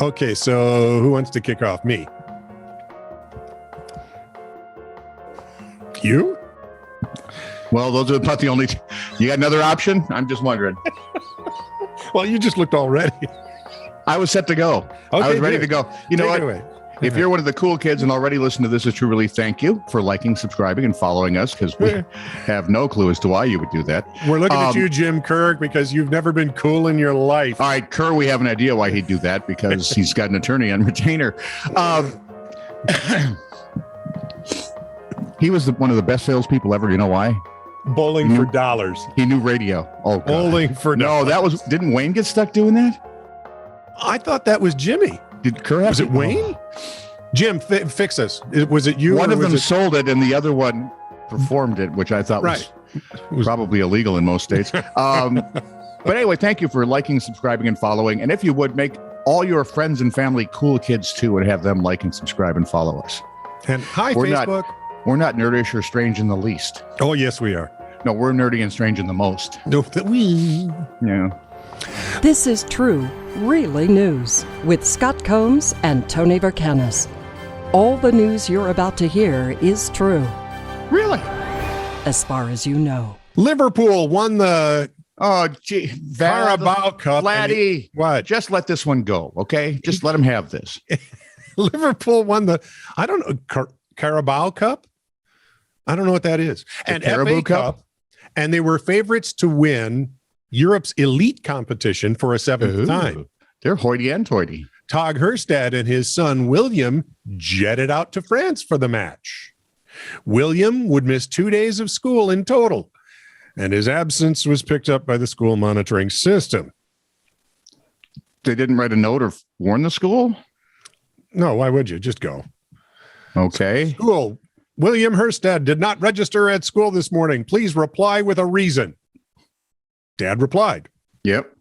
Okay, so who wants to kick off? Me. You? Well, those are about the only. You got another option? I'm just wondering. Well, you just looked all ready. I was set to go. Okay, I was ready to go. You know what? If you're one of the cool kids and already listen to this, it's truly thank you for liking, subscribing, and following us, because we have no clue as to why you would do that. We're looking at you, Jim Kirk, because you've never been cool in your life. All right, Kerr, we have an idea why he'd do that, because he's got an attorney on retainer. He was one of the best salespeople ever. You know why? Bowling for dollars. He knew radio. Oh, God. Bowling for dollars. Didn't Wayne get stuck doing that? I thought that was Jimmy. Did Kerr have Was it Wayne? Jim, fix us. Was it you? One of them sold it and the other one performed it, which I thought was probably illegal in most states. But anyway, thank you for liking, subscribing, and following. And if you would, make all your friends and family cool kids too, and have them like and subscribe and follow us. And hi, Facebook. We're not nerdish or strange in the least. Oh, yes, we are. No, we're nerdy and strange in the most. No, Yeah. This is True, Really News with Scott Combs and Tony Vercanis. All the news you're about to hear is true, Really? as far as you know. Liverpool won the Carabao Cup. Flatty. What? Just let this one go, okay? Just let them have this. Liverpool won the, I don't know, Carabao Cup? I don't know what that is. The And Carabao FA Cup. And they were favorites to win Europe's elite competition for a seventh time. They're hoity-toity. Tog Hurstad and his son William jetted out to France for the match. William would miss 2 days of school in total, and his absence was picked up by the school monitoring system. They didn't write a note or warn the school? No, why would you? Just go. Okay. School. William Hurstad did not register at school this morning. Please reply with a reason. Dad replied. Yep.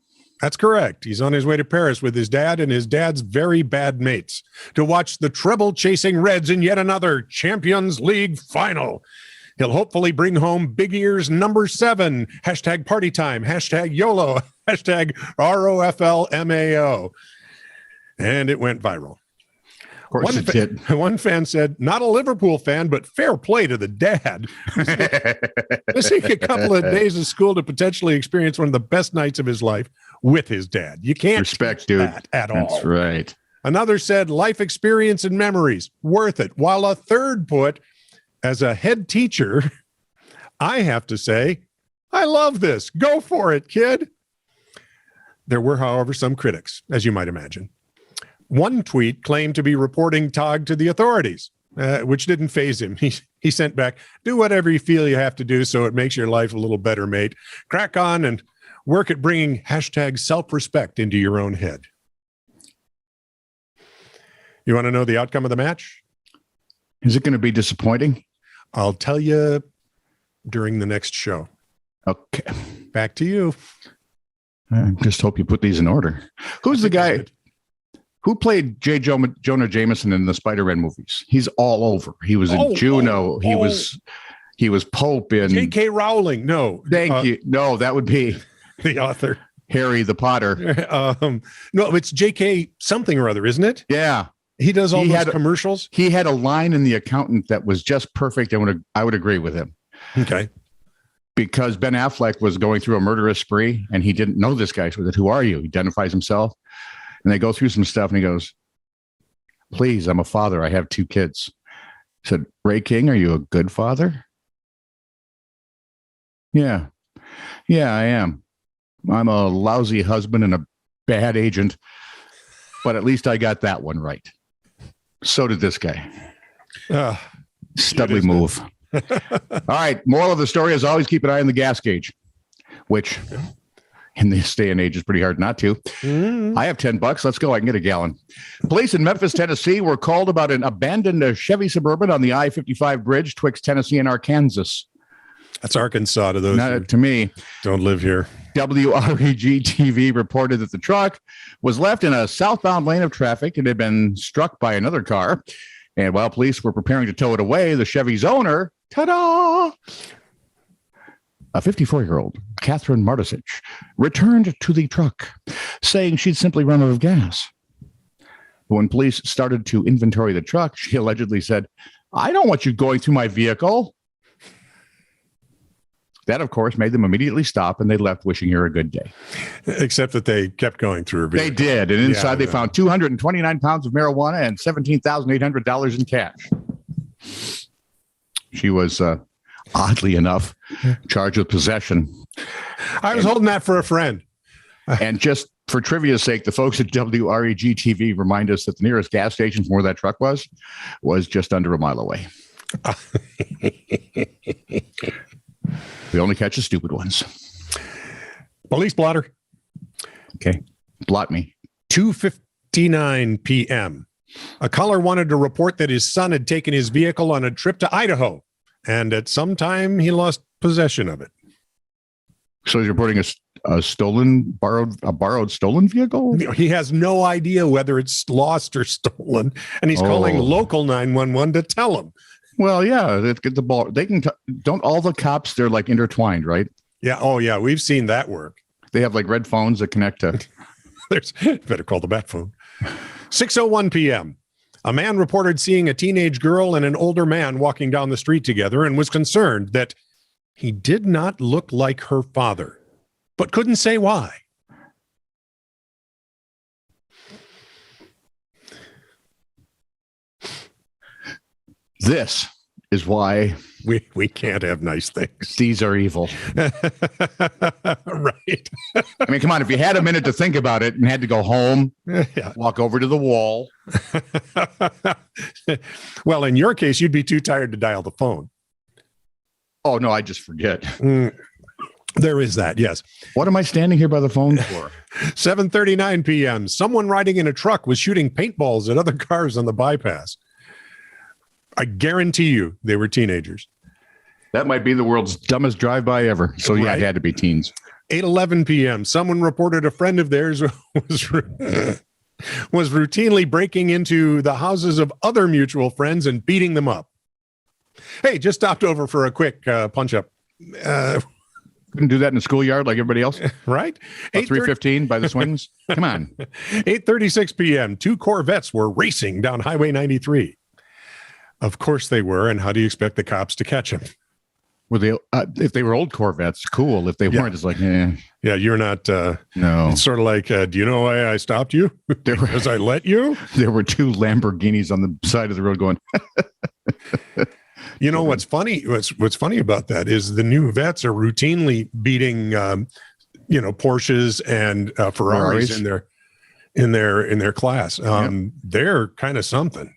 That's correct. He's on his way to Paris with his dad and his dad's very bad mates to watch the treble-chasing Reds in yet another Champions League final. He'll hopefully bring home Big Ears number 7, hashtag party time, hashtag YOLO, hashtag ROFLMAO. And it went viral. Of course it did. One fan said, not a Liverpool fan, but fair play to the dad. Missing a couple of days of school to potentially experience one of the best nights of his life with his dad. You can't respect, dude. That at all. That's right. Another said, life experience and memories, worth it. While a third put, as a head teacher, I have to say, I love this. Go for it, kid. There were, however, some critics, as you might imagine. One tweet claimed to be reporting Tog to the authorities, which didn't faze him. He sent back, do whatever you feel you have to do so it makes your life a little better, mate. Crack on and work at bringing hashtag self-respect into your own head. You want to know the outcome of the match? Is it going to be disappointing? I'll tell you during the next show. Okay. Back to you. I just hope you put these in order. Who's the guy who played Jonah Jameson in the Spider-Man movies? He's all over. He was in Juno. He was Pope in J.K. Rowling. No. Thank you. No, that would be the author. Harry the Potter. No, it's J.K. something or other, isn't it? Yeah. He does all those commercials. He had a line in The Accountant that was just perfect. I would agree with him. Okay. Because Ben Affleck was going through a murderous spree and he didn't know this guy. So he said, who are you? He identifies himself. And they go through some stuff and he goes, please, I'm a father. I have 2 kids. I said, Ray King, are you a good father? Yeah. Yeah, I am. I'm a lousy husband and a bad agent, but at least I got that one right. So did this guy. Studly move. All right. Moral of the story is always keep an eye on the gas gauge, which in this day and age is pretty hard not to. I have $10. Let's go. I can get a gallon. Police in Memphis, Tennessee were called about an abandoned Chevy Suburban on the I-55 bridge twixt Tennessee and Arkansas. That's Arkansas to those. Not to me. Don't live here. WREG TV reported that the truck was left in a southbound lane of traffic and had been struck by another car. And while police were preparing to tow it away, the Chevy's owner, ta-da, a 54-year-old, Catherine Martisich, returned to the truck, saying she'd simply run out of gas. But when police started to inventory the truck, she allegedly said, "I don't want you going through my vehicle." That, of course, made them immediately stop, and they left wishing her a good day. Except that they kept going through her vehicle. They did. And inside they found 229 pounds of marijuana and $17,800 in cash. She was, oddly enough, charged with possession. I was holding that for a friend. And just for trivia's sake, the folks at WREG TV remind us that the nearest gas station from where that truck was just under a mile away. We only catch the stupid ones. Police blotter. Okay. Blot me. 2:59 p.m. A caller wanted to report that his son had taken his vehicle on a trip to Idaho, and at some time he lost possession of it. So he's reporting a borrowed stolen vehicle? He has no idea whether it's lost or stolen, and he's calling local 911 to tell him. Well, yeah, they get the ball. They can. Don't all the cops? They're like intertwined, right? Yeah. Oh, yeah. We've seen that work. They have like red phones that connect to. Better call the bat phone. 6:01 p.m. A man reported seeing a teenage girl and an older man walking down the street together and was concerned that he did not look like her father, but couldn't say why. This is why we can't have nice things. These are evil. Right. I mean, come on. If you had a minute to think about it and had to go home, Yeah. walk over to the wall. Well, in your case, you'd be too tired to dial the phone. Oh, no, I just forget. There is that, yes. What am I standing here by the phone for? 7:39 p.m. Someone riding in a truck was shooting paintballs at other cars on the bypass. I guarantee you they were teenagers. That might be the world's dumbest drive-by ever. So, yeah, Right. it had to be teens. 8:11 p.m. Someone reported a friend of theirs was routinely breaking into the houses of other mutual friends and beating them up. Hey, just stopped over for a quick punch-up. Couldn't do that in the schoolyard like everybody else. Right? 3:15 by the swings. Come on. 8:36 p.m. Two Corvettes were racing down Highway 93. Of course they were. And how do you expect the cops to catch them? Were they? If they were old Corvettes, cool. If they weren't, it's like, Yeah, you're not. no. It's sort of like, do you know why I stopped you? Because I let you? There were two Lamborghinis on the side of the road going. You know what's funny? What's funny about that is the new vets are routinely beating, Porsches and Ferraris in their class. They're kind of something.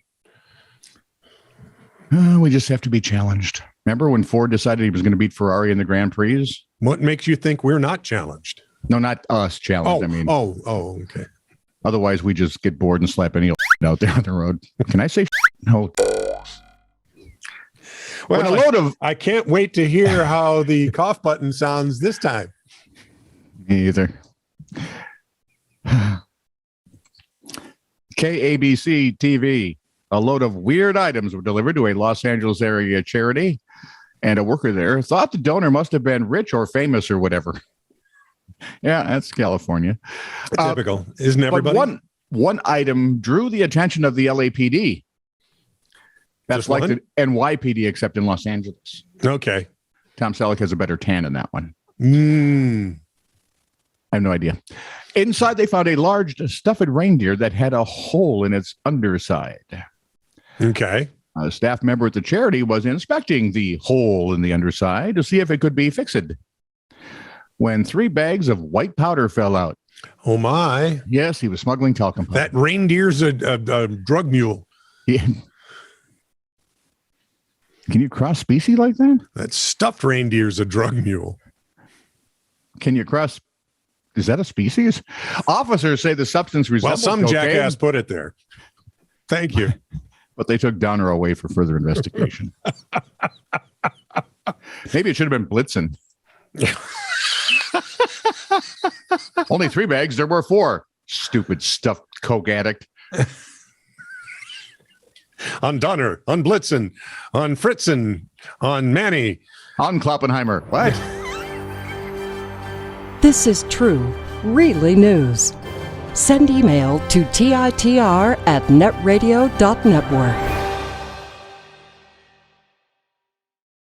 We just have to be challenged. Remember when Ford decided he was going to beat Ferrari in the Grand Prix? What makes you think we're not challenged? No, not us challenged. Okay. Otherwise we just get bored and slap any out there on the road. Can I say no? Well, I can't wait to hear how the cough button sounds this time. Me either. KABC TV. A load of weird items were delivered to a Los Angeles area charity, and a worker there thought the donor must have been rich or famous or whatever. Yeah, that's California. Typical. Isn't everybody? But one item drew the attention of the LAPD. That's Just like one? the NYPD, except in Los Angeles. Okay. Tom Selleck has a better tan in that one. I have no idea. Inside, they found a large stuffed reindeer that had a hole in its underside. Okay. A staff member at the charity was inspecting the hole in the underside to see if it could be fixed, when 3 bags of white powder fell out. Oh, my. Yes, he was smuggling talcum powder. That reindeer's a drug mule. Yeah. Can you cross species like that? That stuffed reindeer's a drug mule. Can you cross? Is that a species? Officers say the substance resembles Well, some cocaine, jackass put it there. Thank you. but they took Donner away for further investigation. Maybe it should have been Blitzen. Only 3 bags. There were 4. Stupid stuffed coke addict. On Donner, on Blitzen, on Fritzen, on Manny. On Kloppenheimer. What? This is true, really news. Send email to titr@netradio.network.